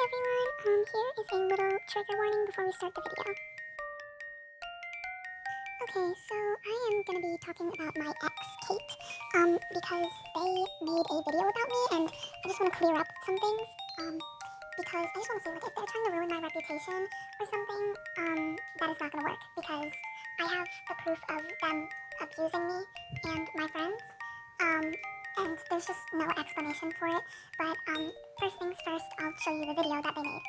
everyone, here is a little trigger warning before we start the video. Okay, so I am going to be talking about my ex, Kate, because they made a video about me, and I just want to clear up some things, because I just want to say, like, if they're trying to ruin my reputation or something, that is not going to work, because I have the proof of them abusing me and my friends, and there's just no explanation for it, but, first things first, I'll show you the video that they made.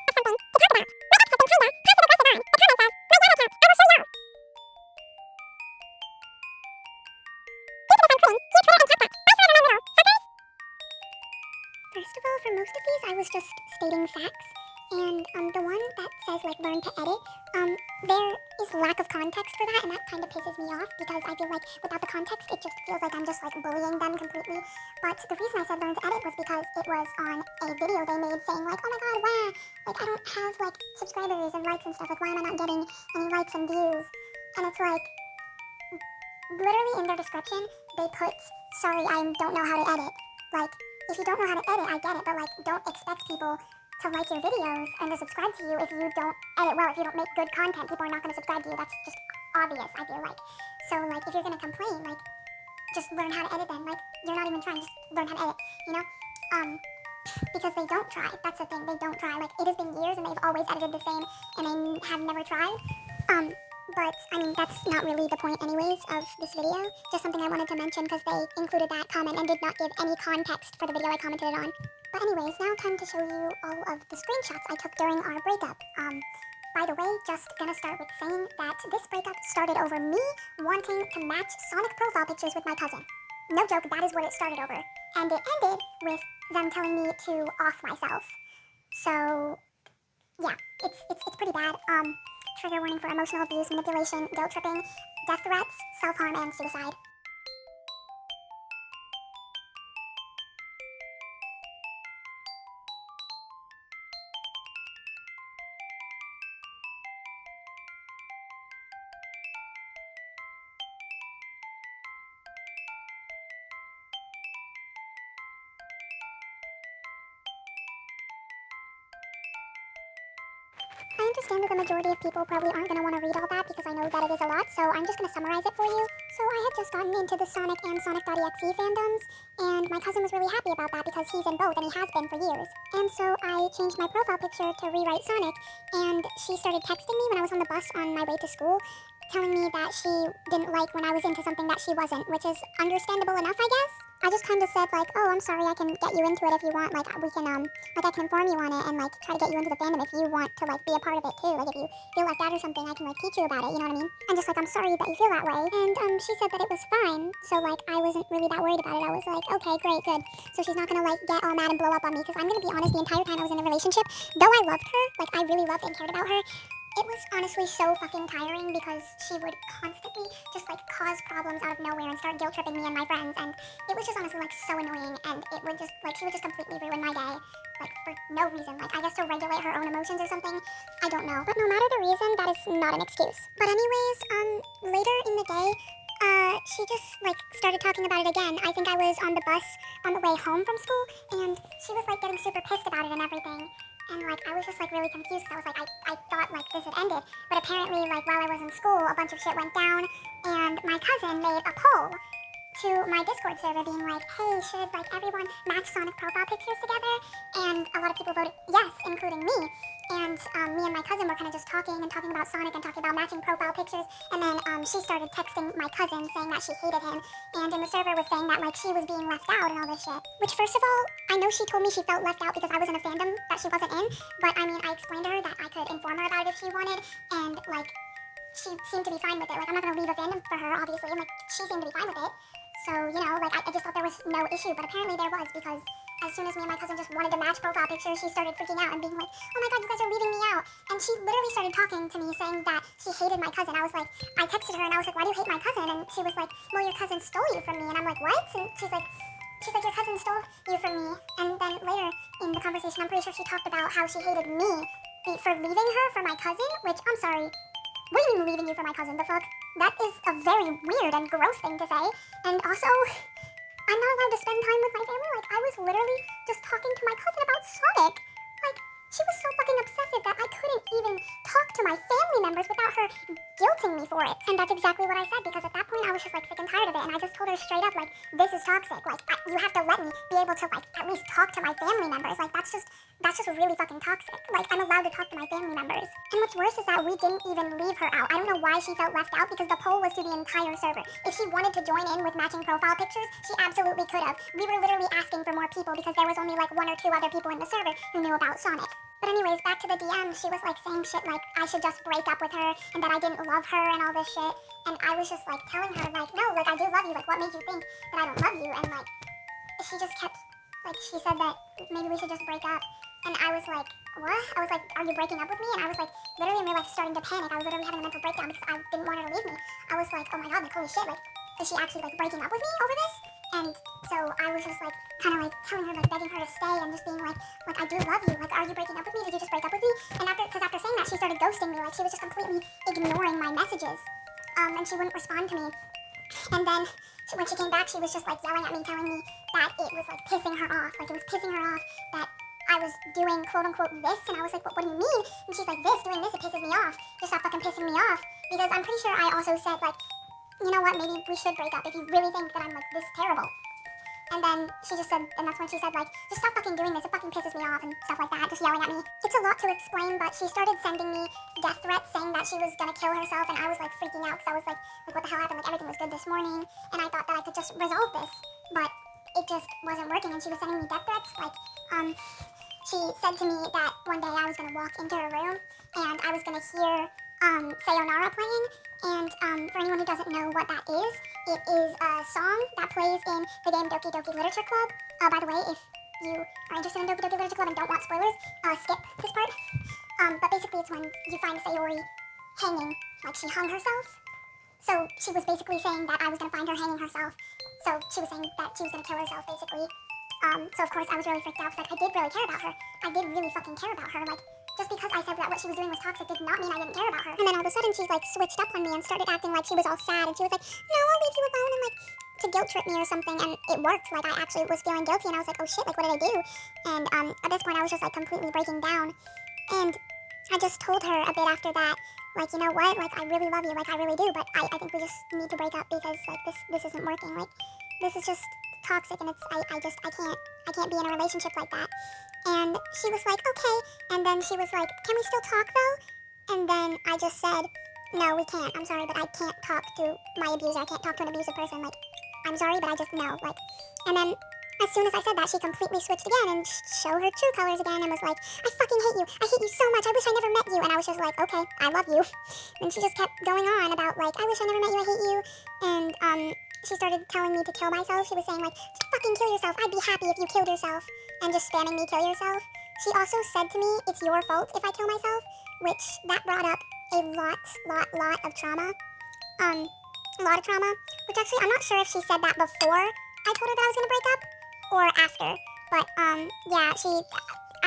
First of all, for most of these, I was just stating facts, and the one that says, like, learn to edit, there is lack of context for that, and that kind of pisses me off, because I feel like without the context, it just feels like I'm just, like, bullying them completely. But the reason I said learn to edit was because it was on a video they made saying, like, oh my god, wow, like, I don't have, like, subscribers and likes and stuff, like, why am I not getting any likes and views? And it's like, literally in their description, they put, sorry, I don't know how to edit. Like, if you don't know how to edit, I get it, but, like, don't expect people to like your videos and to subscribe to you if you don't edit well. If you don't make good content, people are not going to subscribe to you. That's just obvious, I feel like. So, like, if you're going to complain, like, just learn how to edit then. Like, you're not even trying, just learn how to edit, you know? Because they don't try. That's the thing, they don't try. Like, it has been years and they've always edited the same and they have never tried. But, I mean, that's not really the point anyways of this video. Just something I wanted to mention because they included that comment and did not give any context for the video I commented it on. But anyways, now time to show you all of the screenshots I took during our breakup. By the way, just gonna start with saying that this breakup started over me wanting to match Sonic profile pictures with my cousin. No joke, that is what it started over. And it ended with them telling me to off myself. So, yeah, it's pretty bad. Trigger warning for emotional abuse, manipulation, guilt tripping, death threats, self-harm, and suicide. I understand that the majority of people probably aren't going to want to read all that because I know that it is a lot, so I'm just going to summarize it for you. So I had just gotten into the Sonic and Sonic.exe fandoms, and my cousin was really happy about that because he's in both and he has been for years. And so I changed my profile picture to rewrite Sonic, and she started texting me when I was on the bus on my way to school, telling me that she didn't like when I was into something that she wasn't, which is understandable enough, I guess. I just kind of said, like, oh, I'm sorry, I can get you into it if you want, like, we can, like, I can inform you on it and, like, try to get you into the fandom if you want to, like, be a part of it, too. Like, if you feel left out or something, I can, like, teach you about it, you know what I mean? And just, like, I'm sorry that you feel that way. And she said that it was fine, so, like, I wasn't really that worried about it. I was like, okay, great, good. So she's not gonna, like, get all mad and blow up on me, because I'm gonna be honest, the entire time I was in a relationship, though I loved her, like, I really loved and cared about her, it was honestly so fucking tiring because she would constantly just, like, cause problems out of nowhere and start guilt tripping me and my friends, and it was just honestly, like, so annoying, and it would just, like, she would just completely ruin my day, like, for no reason, like, I guess to regulate her own emotions or something, I don't know. But no matter the reason, that is not an excuse. But anyways, later in the day, she just, like, started talking about it again. I think I was on the bus on the way home from school, and she was, like, getting super pissed about it and everything. And, like, I was just, like, really confused because I was like, I thought, like, this had ended. But apparently, like, while I was in school, a bunch of shit went down, and my cousin made a poll to my Discord server being like, hey, should, like, everyone match Sonic profile pictures together? And a lot of people voted yes, including me. And me and my cousin were kind of just talking about Sonic and talking about matching profile pictures. And then she started texting my cousin saying that she hated him. And in the server was saying that, like, she was being left out and all this shit. Which, first of all, I know she told me she felt left out because I was in a fandom that she wasn't in. But, I mean, I explained to her that I could inform her about it if she wanted. And, like, she seemed to be fine with it. Like, I'm not going to leave a fandom for her, obviously. And, like, she seemed to be fine with it. So, you know, like, I just thought there was no issue. But apparently there was, because as soon as me and my cousin just wanted to match profile pictures, she started freaking out and being like, oh my god, you guys are leaving me out. And she literally started talking to me saying that she hated my cousin. I was like, I texted her and I was like, why do you hate my cousin? And she was like, well, your cousin stole you from me. And I'm like, what? And she's like, your cousin stole you from me. And then later in the conversation, I'm pretty sure she talked about how she hated me for leaving her for my cousin, which, I'm sorry, what do you mean leaving you for my cousin? The fuck? That is a very weird and gross thing to say. And also, I'm not allowed to spend time with my family. Like, I was literally just talking to my cousin about Sonic. Like, she was so her guilting me for it. And that's exactly what I said, because at that point I was just like sick and tired of it, and I just told her straight up, like, this is toxic. Like, you have to let me be able to, like, at least talk to my family members. Like, that's just really fucking toxic. Like, I'm allowed to talk to my family members. And what's worse is that we didn't even leave her out. I don't know why she felt left out, because the poll was to the entire server. If she wanted to join in with matching profile pictures, she absolutely could have. We were literally asking for more people because there was only like 1 or 2 other people in the server who knew about Sonic. But anyways, back to the DM, she was like saying shit like I should just break up with her and that I didn't love her and all this shit. And I was just like telling her like, no, like I do love you. Like, what made you think that I don't love you? And like, she just kept, like, she said that maybe we should just break up. And I was like, what? I was like, are you breaking up with me? And I was like, literally in real life starting to panic. I was literally having a mental breakdown because I didn't want her to leave me. I was like, oh my god, like, holy shit, like, is she actually like breaking up with me over this? And so I was just like, kind of like telling her, like begging her to stay and just being like I do love you. Like, are you breaking up with me? Did you just break up with me? And after saying that, she started ghosting me. Like, she was just completely ignoring my messages. And she wouldn't respond to me. And then when she came back, she was just like yelling at me, telling me that it was like pissing her off. Like, it was pissing her off that I was doing quote unquote this. And I was like, what do you mean? And she's like, doing this, it pisses me off. Just stop fucking pissing me off. Because I'm pretty sure I also said like, you know what, maybe we should break up if you really think that I'm like this terrible. And then she just said, and that's when she said like, just stop fucking doing this, it fucking pisses me off and stuff like that, just yelling at me. It's a lot to explain, but she started sending me death threats saying that she was gonna kill herself, and I was like freaking out because I was like what the hell happened? Like, everything was good this morning, and I thought that I could just resolve this, but it just wasn't working, and she was sending me death threats. Like, she said to me that one day I was gonna walk into her room and I was gonna hear Sayonara playing, and for anyone who doesn't know what that is, it is a song that plays in the game Doki Doki Literature Club. By the way, if you are interested in Doki Doki Literature Club and don't want spoilers, skip this part. But basically it's when you find Sayori hanging, like she hung herself. So she was basically saying that I was gonna find her hanging herself. So she was saying that she was gonna kill herself, basically. So of course I was really freaked out, because like, I did really care about her. I did really fucking care about her. Like, just because I said that what she was doing was toxic did not mean I didn't care about her. And then all of a sudden she like switched up on me and started acting like she was all sad, and she was like, no, I'll leave you alone, and like to guilt trip me or something, and it worked. Like, I actually was feeling guilty, and I was like, oh shit, like what did I do? And at this point I was just like completely breaking down, and I just told her a bit after that, like, you know what, like I really love you, like I really do, but I think we just need to break up because like this isn't working. Like, this is just toxic, and it's I can't be in a relationship like that. And she was like, okay. And then she was like, can we still talk though? And then I just said, no, we can't. I'm sorry, but I can't talk to my abuser. I can't talk to an abusive person. Like, I'm sorry, but I just know. Like, and then as soon as I said that, she completely switched again and showed her true colors again and was like, I fucking hate you. I hate you so much. I wish I never met you. And I was just like, okay, I love you. And she just kept going on about like, I wish I never met you. I hate you. And she started telling me to kill myself. She was saying like, just fucking kill yourself. I'd be happy if you killed yourself. And just spamming me, kill yourself. She also said to me, it's your fault if I kill myself, which that brought up a lot of trauma. A lot of trauma, which actually I'm not sure if she said that before I told her that I was gonna break up or after. But yeah, she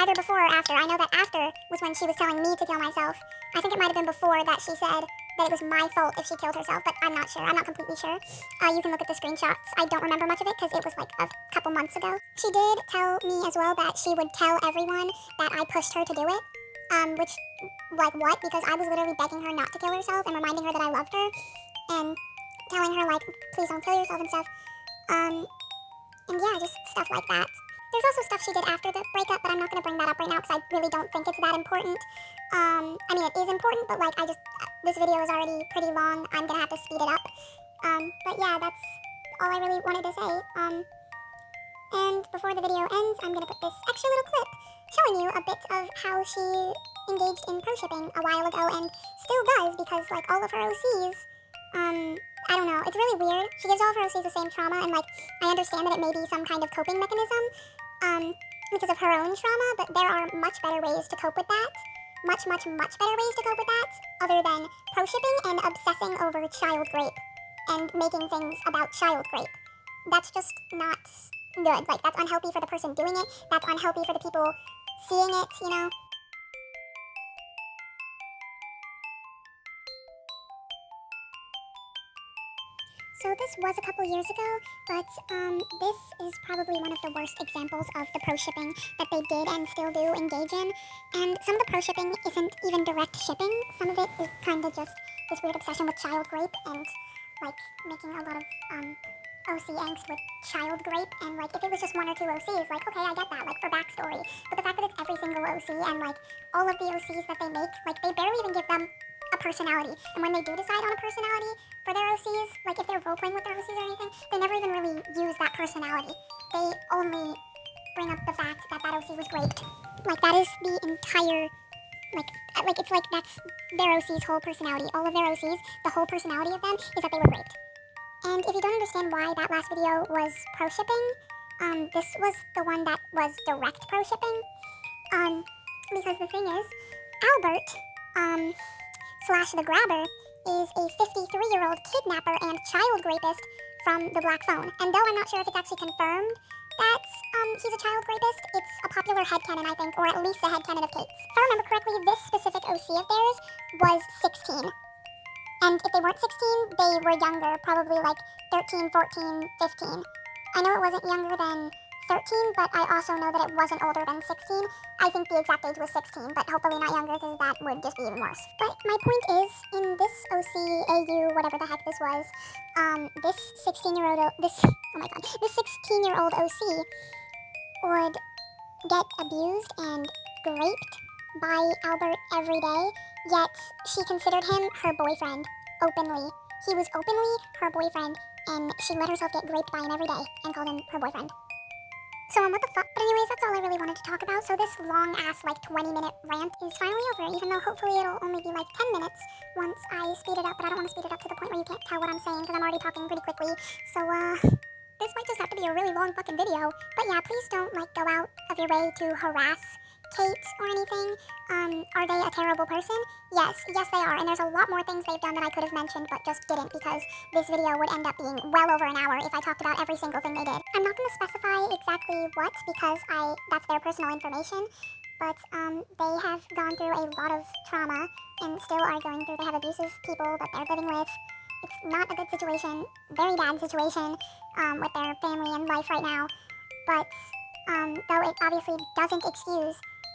either before or after. I know that after was when she was telling me to kill myself. I think it might have been before that she said that it was my fault if she killed herself, but I'm not sure. I'm not completely sure. You can look at the screenshots. I don't remember much of it because it was like a couple months ago. She did tell me as well that she would tell everyone that I pushed her to do it. Which, like what? Because I was literally begging her not to kill herself and reminding her that I loved her. And telling her like, please don't kill yourself and stuff. And yeah, just stuff like that. There's also stuff she did after the breakup, but I'm not going to bring that up right now because I really don't think it's that important. I mean, it is important, but like, this video is already pretty long. I'm going to have to speed it up. But yeah, that's all I really wanted to say. And before the video ends, I'm going to put this extra little clip showing you a bit of how she engaged in pro-shipping a while ago and still does, because like all of her OCs, I don't know, it's really weird. She gives all of her OCs the same trauma, and like, I understand that it may be some kind of coping mechanism, because of her own trauma, but there are much better ways to cope with that. Much better ways to cope with that, other than pro-shipping and obsessing over child rape, and making things about child rape. That's just not good. Like, that's unhealthy for the person doing it, that's unhealthy for the people seeing it, you know? So this was a couple years ago, but this is probably one of the worst examples of the pro shipping that they did and still do engage in. And some of the pro shipping isn't even direct shipping. Some of it is kind of just this weird obsession with child grape and like making a lot of OC angst with child grape. And like if it was just one or two OCs, like okay, I get that, like for backstory. But the fact that it's every single OC and like all of the OCs that they make, like they barely even give them a personality. And when they do decide on a personality for their OCs, like if they're role-playing with their OCs or anything, they never even really use that personality. They only bring up the fact that that OC was raped. Like that is the entire, like it's like that's their OC's whole personality. All of their OCs, the whole personality of them is that they were raped. And if you don't understand why that last video was pro-shipping, this was the one that was direct pro-shipping. Because the thing is, Albert, slash the grabber, is a 53-year-old kidnapper and child rapist from the Black Phone. And though I'm not sure if it's actually confirmed that he's a child rapist, it's a popular headcanon, I think, or at least a headcanon of Kate's. If I remember correctly, this specific OC of theirs was 16. And if they weren't 16, they were younger, probably like 13, 14, 15. I know it wasn't younger than 13, but I also know that it wasn't older than 16. I think the exact age was 16, but hopefully not younger because that would just be even worse. But my point is, in this OC, AU, whatever the heck this was, this 16-year-old OC would get abused and raped by Albert every day, yet she considered him her boyfriend, openly. He was openly her boyfriend, and she let herself get raped by him every day and called him her boyfriend. So what the fuck? But anyways, that's all I really wanted to talk about. So this long-ass, like, 20-minute rant is finally over, even though hopefully it'll only be, like, 10 minutes once I speed it up. But I don't want to speed it up to the point where you can't tell what I'm saying, because I'm already talking pretty quickly. So, this might just have to be a really long fucking video. But yeah, please don't, like, go out of your way to harass Kate or anything. Are they a terrible person? Yes, they are. And there's a lot more things they've done that I could have mentioned, but just didn't, because this video would end up being well over an hour if I talked about every single thing they did. I'm not going to specify exactly what, because that's their personal information, but they have gone through a lot of trauma and still are going through. They have abusive people that they're living with. It's not a good situation, very bad situation with their family and life right now, but though it obviously doesn't excuse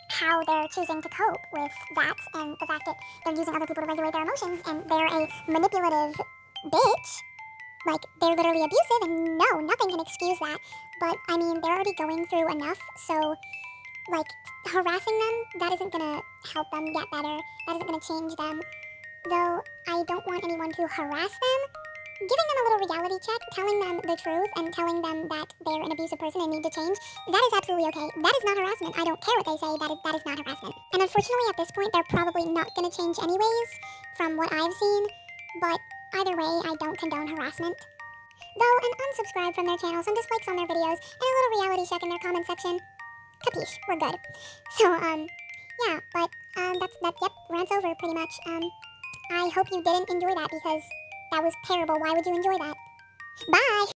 how they're choosing to cope with that and the fact that they're using other people to regulate their emotions and they're a manipulative bitch. Like, they're literally abusive, and no, nothing can excuse that. But, I mean, they're already going through enough, so, like, harassing them, that isn't gonna help them get better. That isn't gonna change them. Though, I don't want anyone to harass them. Giving them a little reality check, telling them the truth, and telling them that they're an abusive person and need to change, that is absolutely okay. That is not harassment. I don't care what they say, that is not harassment. And unfortunately, at this point, they're probably not going to change anyways, from what I've seen. But either way, I don't condone harassment. Though, an unsubscribe from their channel, some dislikes on their videos, and a little reality check in their comment section. Capiche, we're good. So, yeah, but, yep, rant's over, pretty much. I hope you didn't enjoy that, because that was terrible. Why would you enjoy that? Bye!